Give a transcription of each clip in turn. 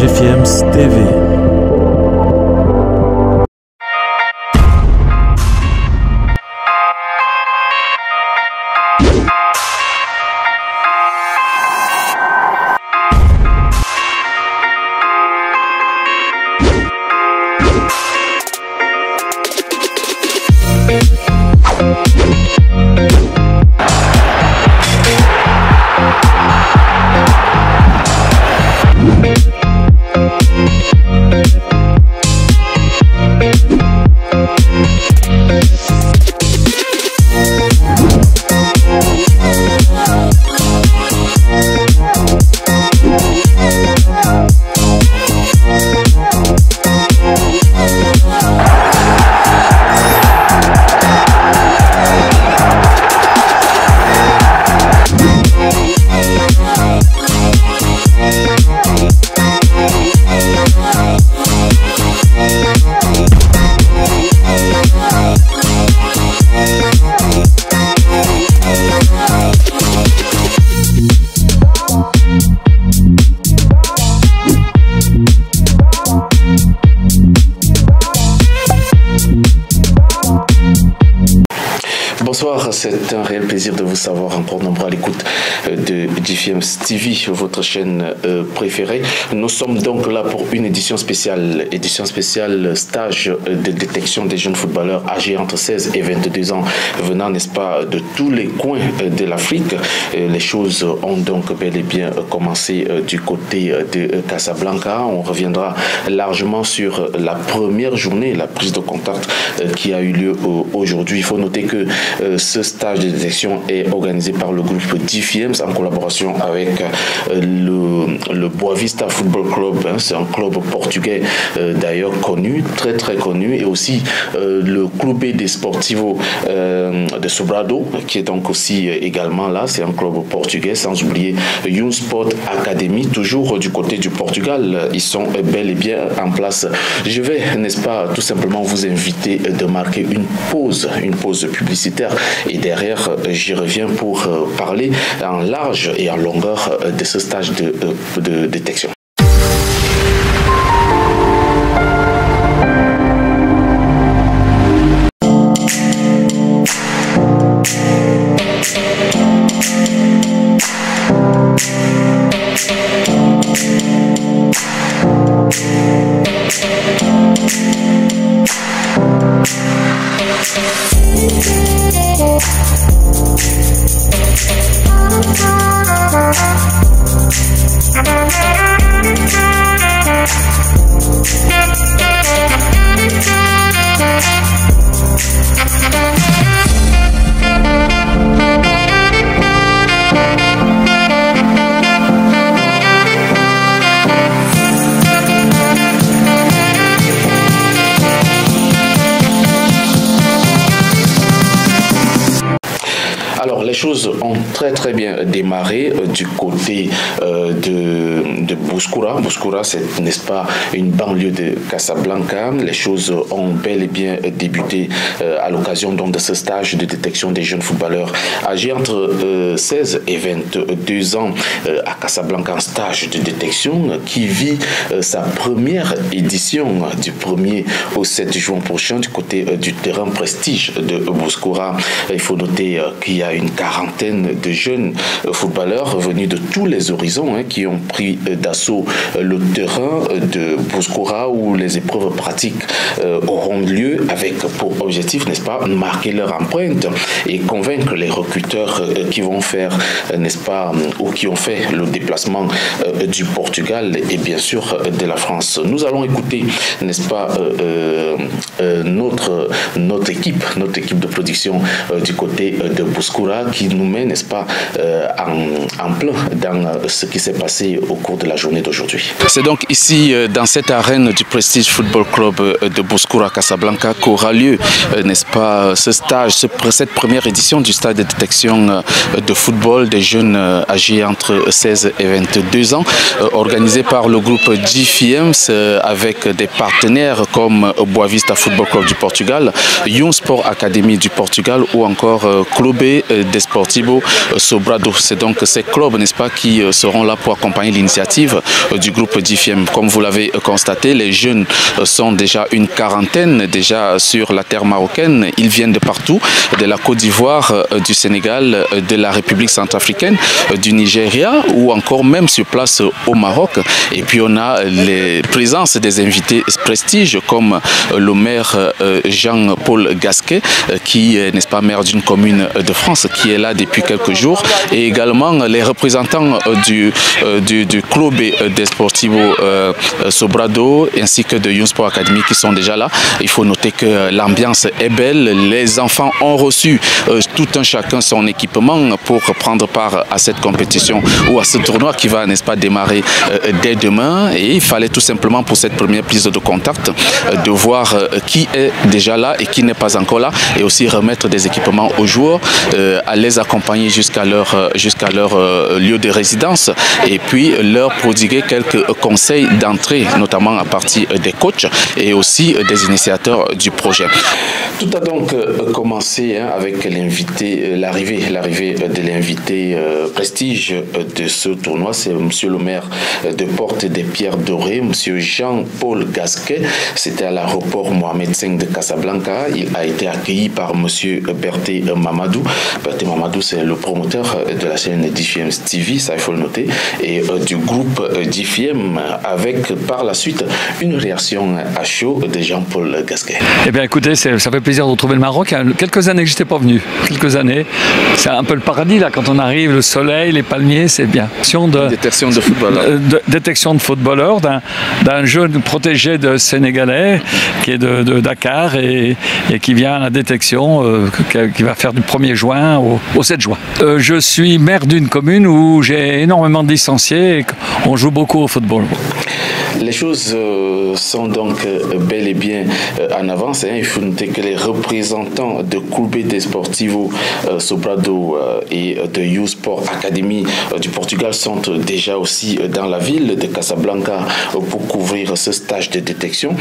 GFIEMS TV. Bonsoir, c'est un réel plaisir de vous savoir encore nombreux à l'écoute de GFIEMS TV, votre chaîne préférée. Nous sommes donc là pour une édition spéciale stage de détection des jeunes footballeurs âgés entre 16 et 22 ans, venant, n'est-ce pas, de tous les coins de l'Afrique. Les choses ont donc bel et bien commencé du côté de Casablanca. On reviendra largement sur la première journée, la prise de contact qui a eu lieu aujourd'hui. Il faut noter que ce stage de détection est organisé par le groupe GFIEMS en collaboration avec le Boavista Football Club. C'est un club portugais d'ailleurs connu, très connu, et aussi le Clube Desportivo de Sobrado qui est donc aussi également là. C'est un club portugais, sans oublier Young Sport Academy, toujours du côté du Portugal. Ils sont bel et bien en place. Je vais, n'est-ce pas, tout simplement vous inviter de marquer une pause publicitaire, et derrière j'y reviens pour parler en large et en longueur de ce stage de détection. Alors, les choses ont très bien démarré du côté de Bouskoura. Bouskoura, c'est, n'est-ce pas, une banlieue de Casablanca. Les choses ont bel et bien débuté à l'occasion de ce stage de détection des jeunes footballeurs âgés entre 16 et 22 ans à Casablanca, un stage de détection qui vit sa première édition du 1er au 7 juin prochain du côté du terrain Prestige de Bouskoura. Il faut noter qu'il y a une quarantaine de jeunes footballeurs venus de tous les horizons qui ont pris d'assaut le terrain de Bouskoura où les épreuves pratiques auront lieu avec pour objectif, n'est-ce pas, marquer leur empreinte et convaincre les recruteurs qui vont faire, n'est-ce pas, ou qui ont fait le déplacement du Portugal et bien sûr de la France. Nous allons écouter, n'est-ce pas, notre équipe de production du côté de Bouskoura qui nous met, n'est-ce pas, en plein dans ce qui s'est passé au cours de la journée d'aujourd'hui. C'est donc ici, dans cette arène du Prestige Football Club de Bouskoura Casablanca qu'aura lieu, n'est-ce pas, ce stage, cette première édition du stade de détection de football des jeunes âgés entre 16 et 22 ans, organisé par le groupe GFIEMS avec des partenaires comme Boavista Football Club du Portugal, Young Sport Academy du Portugal ou encore Clube Desportivo Sobrado. C'est donc ces clubs, n'est-ce pas, qui seront là pour accompagner l'initiative du groupe DIFIEM. Comme vous l'avez constaté, les jeunes sont déjà une quarantaine déjà sur la terre marocaine. Ils viennent de partout, de la Côte d'Ivoire, du Sénégal, de la République centrafricaine, du Nigeria ou encore même sur place au Maroc. Et puis on a les présences des invités prestige comme le maire Jean-Paul Gasquet, qui est, n'est-ce pas, maire d'une commune de France, qui est là depuis quelques jours, et également les représentants du Club Desportivo Sobrado ainsi que de Young Sport Academy qui sont déjà là. Il faut noter que l'ambiance est belle, les enfants ont reçu tout un chacun son équipement pour prendre part à cette compétition ou à ce tournoi qui va, n'est-ce pas, démarrer dès demain, et il fallait tout simplement pour cette première prise de contact de voir qui est déjà là et qui n'est pas encore là, et aussi remettre des équipements aux joueurs, à les accompagner jusqu'à leur lieu de résidence, et puis leur prodiguer quelques conseils d'entrée, notamment à partir des coachs et aussi des initiateurs du projet. Tout a donc commencé avec l'arrivée de l'invité prestige de ce tournoi. C'est monsieur le maire de Porte des Pierres Dorées, monsieur Jean-Paul Gasquet. C'était à l'aéroport Mohamed V de Casablanca. Il a été accueilli par monsieur Berté Mamadou. Berté Mamadou, c'est le promoteur de la chaîne DIFIEM TV, ça il faut le noter, et du groupe DIFIEM, avec par la suite une réaction à chaud de Jean-Paul Gasquet. Eh bien écoutez, ça fait plaisir de retrouver le Maroc. Il y a quelques années que je n'étais pas venu. Quelques années. C'est un peu le paradis là, quand on arrive, le soleil, les palmiers, c'est bien. Détection de footballeurs. Détection de footballeurs d'un jeune protégé de Sénégalais qui est de Dakar et qui vient à la détection, qui va faire du 1er juin au 7 juin. Je suis maire d'une commune où j'ai énormément de licenciés et on joue beaucoup au football. Les choses sont donc bel et bien en avance. Il faut noter que les représentants de Clube Desportivo Sobrado et de Youth Sport Academy du Portugal sont déjà aussi dans la ville de Casablanca pour couvrir ce stage de détection.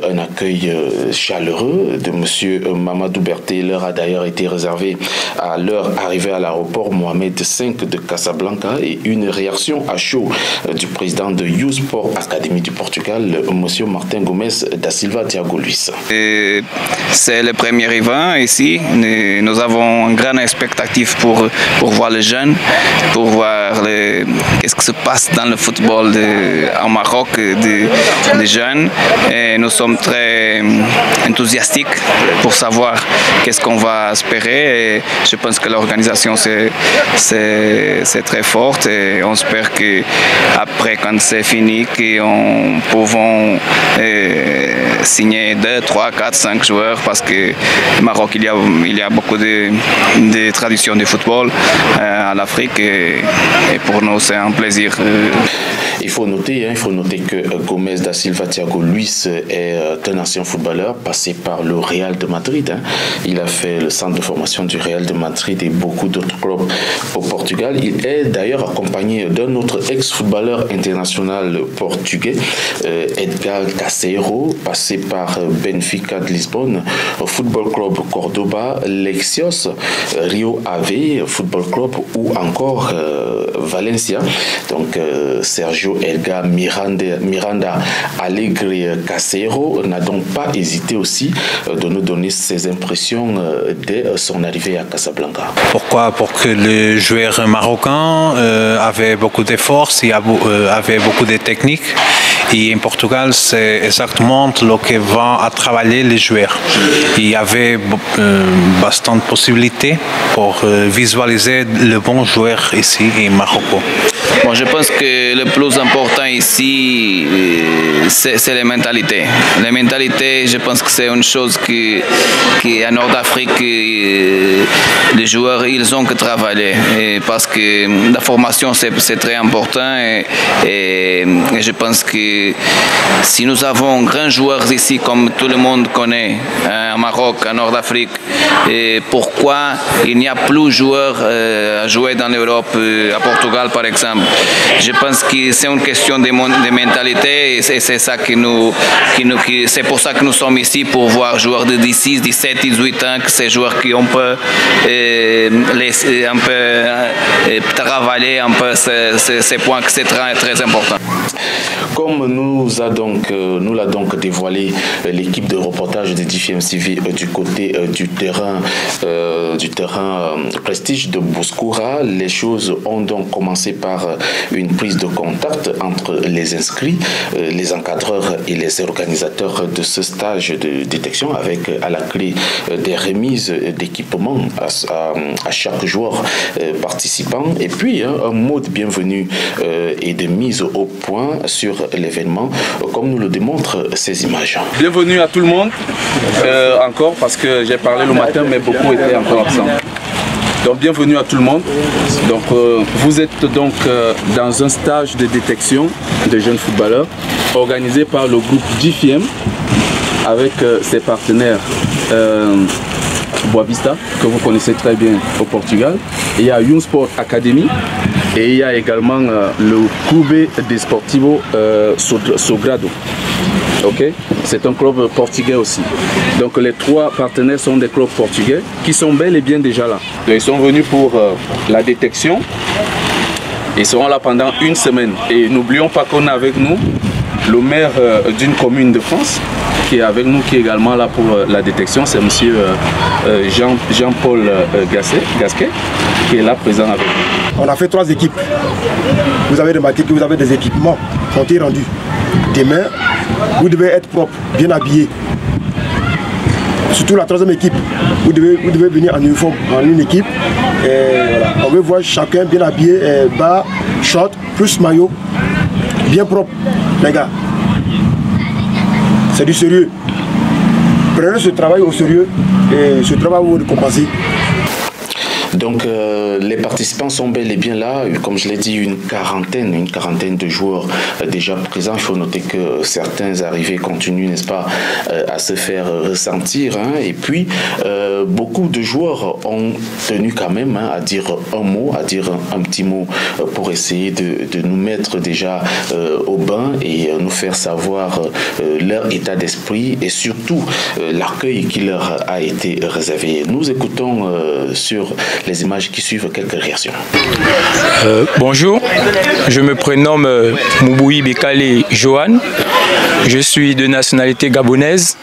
Un accueil chaleureux de M. Mamadou Berté leur a d'ailleurs été réservé à leur arrivée à l'aéroport Mohamed V de Casablanca, et une réaction à chaud du président de Youth Sport Academy du Portugal, M. Martin Gomes da Silva Thiago Luis. C'est le premier event ici. Nous avons une grande expectative pour voir les jeunes, pour voir qu'est-ce qui se passe dans le football en Maroc des jeunes. Et nous sommes très enthousiastiques pour savoir qu'est-ce qu'on va espérer. Et je pense que l'organisation c'est très forte, et on espère qu'après, quand c'est fini, qu'on pouvons signer 2, 3, 4, 5 joueurs, parce que au Maroc il y a beaucoup de traditions de football à l'Afrique, et pour nous c'est un plaisir. Il faut noter que Gomes da Silva Thiago Luis est un ancien footballeur passé par le Real de Madrid. Il a fait le centre de formation du Real de Madrid et beaucoup d'autres clubs au Portugal. Il est d'ailleurs accompagné d'un autre ex-footballeur international portugais, Edgar Caseiro, passé par Benfica de Lisbonne, Football Club Cordoba, Lexios, Rio Ave Football Club ou encore Valencia. Donc Sergio Edgar Miranda Alegre Caseiro n'a donc pas hésité aussi de nous donner ses impressions dès son arrivée à Casablanca. Pourquoi? Pour que les joueurs marocains avaient beaucoup d'efforts, avaient beaucoup de techniques. Et en Portugal, c'est exactement ce que vont à travailler les joueurs. Il y avait bastant de possibilités pour visualiser le bon joueur ici au Maroc. Bon, je pense que le plus important ici, c'est la mentalité. La mentalité, je pense que c'est une chose qui en Nord-Afrique, les joueurs, ils ont que travailler. Parce que la formation, c'est très important. Et je pense que si nous avons grands joueurs ici, comme tout le monde connaît, au Maroc, en Nord-Afrique, pourquoi il n'y a plus de joueurs à jouer dans l'Europe, à Portugal par exemple? Je pense que c'est une question de mentalité et c'est ça c'est pour ça que nous sommes ici, pour voir joueurs de 16, 17, 18 ans, que ces joueurs qui ont peut travailler un peu ces points, que c'est très, très important. Comme nous l'a donc dévoilé l'équipe de reportage de DFM TV du côté du terrain Prestige de Bouskoura, les choses ont donc commencé par une prise de contact entre les inscrits, les encadreurs et les organisateurs de ce stage de détection, avec à la clé des remises d'équipements à chaque joueur participant, et puis un mot de bienvenue et de mise au point sur l'événement, comme nous le démontrent ces images. Bienvenue à tout le monde, encore parce que j'ai parlé le matin mais beaucoup étaient encore absents. Donc bienvenue à tout le monde. Donc vous êtes donc dans un stage de détection de jeunes footballeurs organisé par le groupe DFM avec ses partenaires Boavista, que vous connaissez très bien au Portugal. Il y a Young Sport Academy et il y a également le Clube Desportivo Sogrado. Okay. C'est un club portugais aussi. Donc les trois partenaires sont des clubs portugais qui sont bel et bien déjà là. Ils sont venus pour la détection. Ils seront là pendant une semaine. Et n'oublions pas qu'on a avec nous le maire d'une commune de France qui est avec nous, qui est également là pour la détection. C'est monsieur Jean-Paul Gasquet qui est là présent avec nous. On a fait 3 équipes. Vous avez remarqué que vous avez des équipements qui ont été rendus. Demain, vous devez être propre, bien habillé. Surtout la 3e équipe, vous devez venir en uniforme, en une équipe. Et voilà. On veut voir chacun bien habillé, bas, short, plus maillot, bien propre, les gars. C'est du sérieux. Prenez ce travail au sérieux et ce travail va vous récompenser. Donc les participants sont bel et bien là, comme je l'ai dit, une quarantaine de joueurs déjà présents. Il faut noter que certains arrivés continuent, n'est-ce pas, à se faire ressentir, hein. Et puis beaucoup de joueurs ont tenu quand même à dire un mot, à dire un petit mot pour essayer de nous mettre déjà au bain et nous faire savoir leur état d'esprit et surtout l'accueil qui leur a été réservé. Nous écoutons sur les images qui suivent quelques réactions. Bonjour, je me prénomme Mouboui Bekale Johan. Je suis de nationalité gabonaise,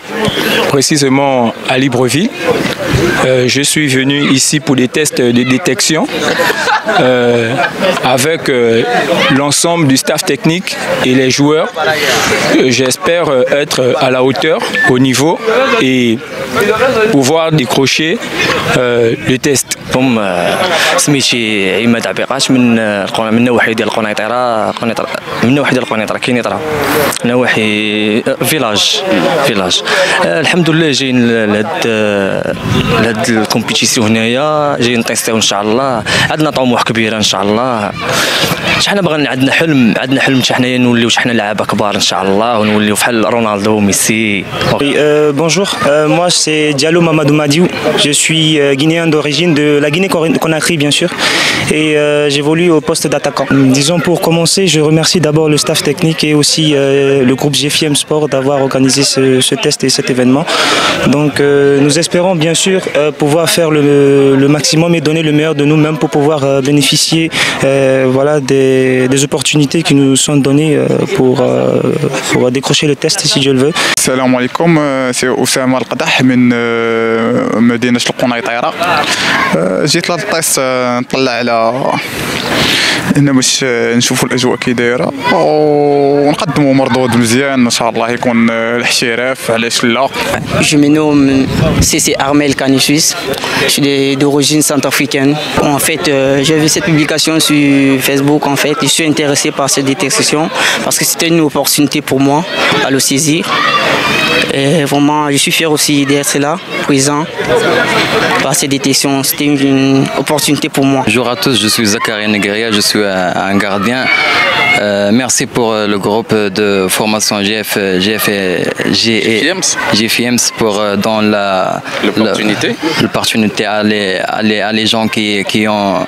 précisément à Libreville. Je suis venu ici pour des tests de détection avec l'ensemble du staff technique et les joueurs. J'espère être à la hauteur, au niveau et pouvoir décrocher le test. سميتي عماد عبيقاش من نواحي ديال القنيطره من نواحي ديال القنيطره كينيطره نواحي فيلاج الحمد لله جايين لهاد الكومبيتيسيون هنايا جايين نتيستيو ان شاء الله. عندنا طموح كبير ان شاء الله. شحال بغينا عندنا حلم حتى حنايا نوليو حنا لعابه كبار ان شاء الله ونوليو بحال رونالدو وميسي. Bonjour, moi c'est Diallo Mamadou Madiou. Je suis guinéen d'origine de la Guinée-Conakry bien sûr et j'évolue au poste d'attaquant. Disons pour commencer, je remercie d'abord le staff technique et aussi le groupe GFM Sport d'avoir organisé ce test et cet événement. Donc nous espérons bien sûr pouvoir faire le maximum et donner le meilleur de nous-mêmes pour pouvoir bénéficier voilà, des opportunités qui nous sont données pour décrocher le test si Dieu le veut. Salam alaikum, c'est Oussama Al-Qadah من مدينة القنيطرة. جيت للطيس نطلع على هنا باش نشوفوا الاجواء كي دايره ونقدموا مردود مزيان ان شاء الله يكون الاحتراف علاش لا. Je me nomme C.C. Armel Canisuis, je suis d'origine centrafricaine. En fait, j'ai vu cette publication sur Facebook. En fait, je suis intéressé par cette détection parce que c'était une opportunité pour moi à le saisir. Et vraiment, je suis fier aussi d'être là, présent par cette détection. C'était une opportunité pour moi. Bonjour à tous, je suis Zakaria Negria, je suis un gardien Merci pour le groupe de formation GFIEMS pour dans l'opportunité à les gens qui ont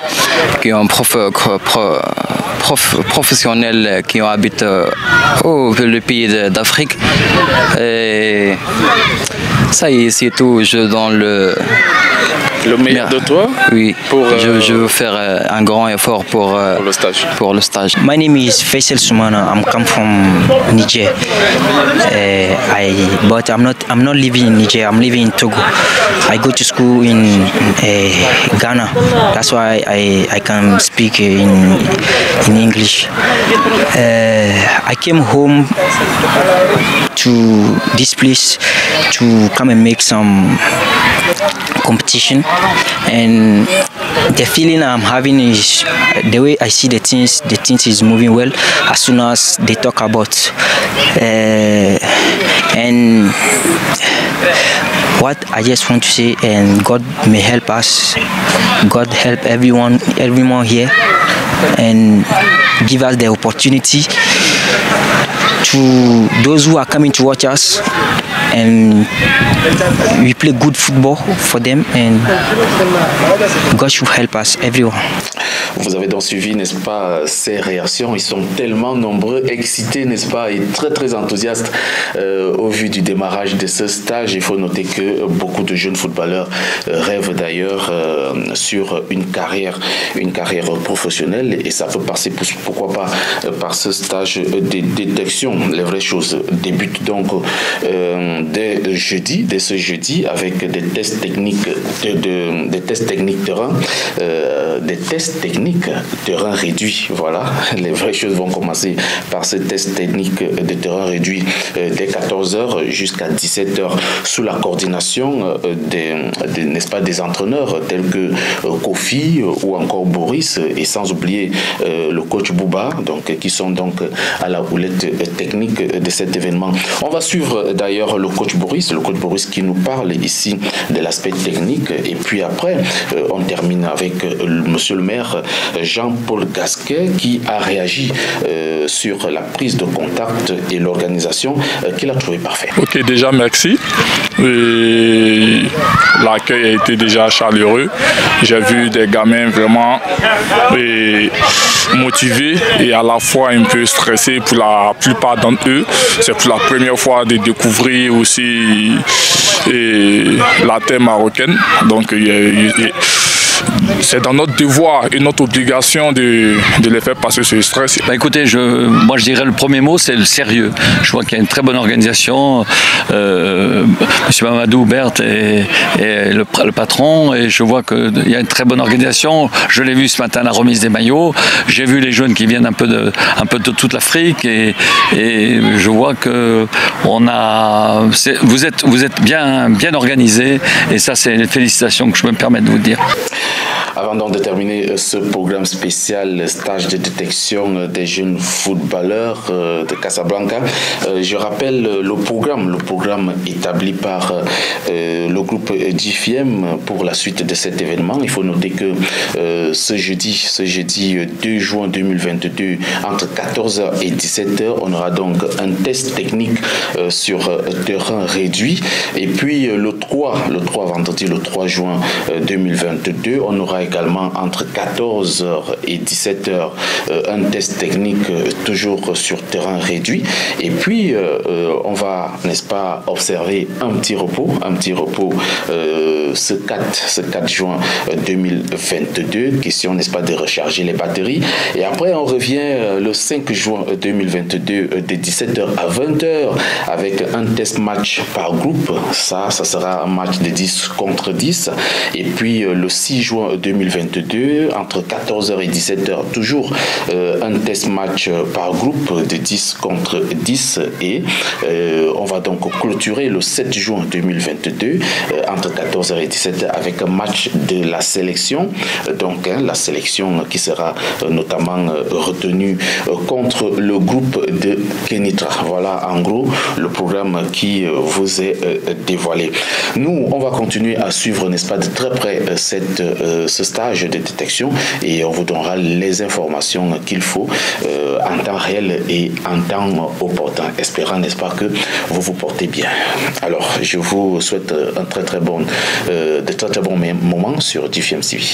professionnels qui habitent le pays d'Afrique. Et ça y est, c'est tout. Je donne le meilleur de toi. Oui. Je veux faire un grand effort pour le stage. My name is Faisal Soumana. I'm come from Niger. But I'm not living in Niger. I'm living in Togo. I go to school in Ghana. That's why I can speak in English. I came home to this place to come and make some competition, and the feeling I'm having is the way I see the things is moving well as soon as they talk about and what I just want to say, and God may help us, God help everyone here and give us the opportunity to those who are coming to watch us, and we play good football for them, and God should help us, everyone. Vous avez donc suivi, n'est-ce pas, ces réactions. Ils sont tellement nombreux, excités, n'est-ce pas, et très très enthousiastes au vu du démarrage de ce stage. Il faut noter que beaucoup de jeunes footballeurs rêvent d'ailleurs sur une carrière professionnelle, et ça peut passer, pourquoi pas, par ce stage de détection. Les vraies choses débutent donc dès ce jeudi, avec des tests techniques terrain réduit. Voilà, les vraies choses vont commencer par ces tests techniques de terrain réduit dès 14h jusqu'à 17h sous la coordination n'est-ce pas, des entraîneurs tels que Kofi ou encore Boris, et sans oublier le coach Bouba, donc qui sont donc à la houlette technique de cet événement. On va suivre d'ailleurs le coach Boris qui nous parle ici de l'aspect technique, et puis après on termine avec monsieur le maire Jean-Paul Gasquet, qui a réagi sur la prise de contact et l'organisation qu'il a trouvé parfait. Ok, déjà merci. L'accueil a été déjà chaleureux. J'ai vu des gamins vraiment motivés et à la fois un peu stressés pour la plupart d'entre eux. C'est pour la première fois de découvrir aussi la terre marocaine. Donc c'est dans notre devoir et notre obligation de les faire passer ce stress. Écoutez, moi je dirais le premier mot, c'est le sérieux. Je vois qu'il y a une très bonne organisation. Monsieur Mamadou Berthe est le patron, et je vois qu'il y a une très bonne organisation. Je l'ai vu ce matin à la remise des maillots. J'ai vu les jeunes qui viennent un peu de toute l'Afrique, et je vois que vous êtes bien organisés, et ça c'est une félicitation que je me permets de vous dire. Avant donc de terminer ce programme spécial stage de détection des jeunes footballeurs de Casablanca, je rappelle le programme établi par le groupe GFIEM pour la suite de cet événement. Il faut noter que ce jeudi 2 juin 2022, entre 14h et 17h, on aura donc un test technique sur terrain réduit, et puis le 3 juin 2022, on aura également entre 14h et 17h un test technique toujours sur terrain réduit, et puis on va, n'est-ce pas, observer un petit repos ce 4 juin 2022, question, n'est-ce pas, de recharger les batteries, et après on revient le 5 juin 2022 de 17h à 20h avec un test match par groupe. Ça sera un match de 10 contre 10, et puis le 6 juin 2022, entre 14h et 17h, toujours un test match par groupe de 10 contre 10, et on va donc clôturer le 7 juin 2022 entre 14h et 17h avec un match de la sélection, donc la sélection qui sera notamment retenue contre le groupe de Kenitra. Voilà en gros le programme qui vous est dévoilé. Nous, on va continuer à suivre, n'est-ce pas, de très près cette ce stage de détection et on vous donnera les informations qu'il faut en temps réel et en temps opportun, espérant, n'est-ce pas, que vous vous portez bien. Alors, je vous souhaite un très très bon moment sur DFM TV.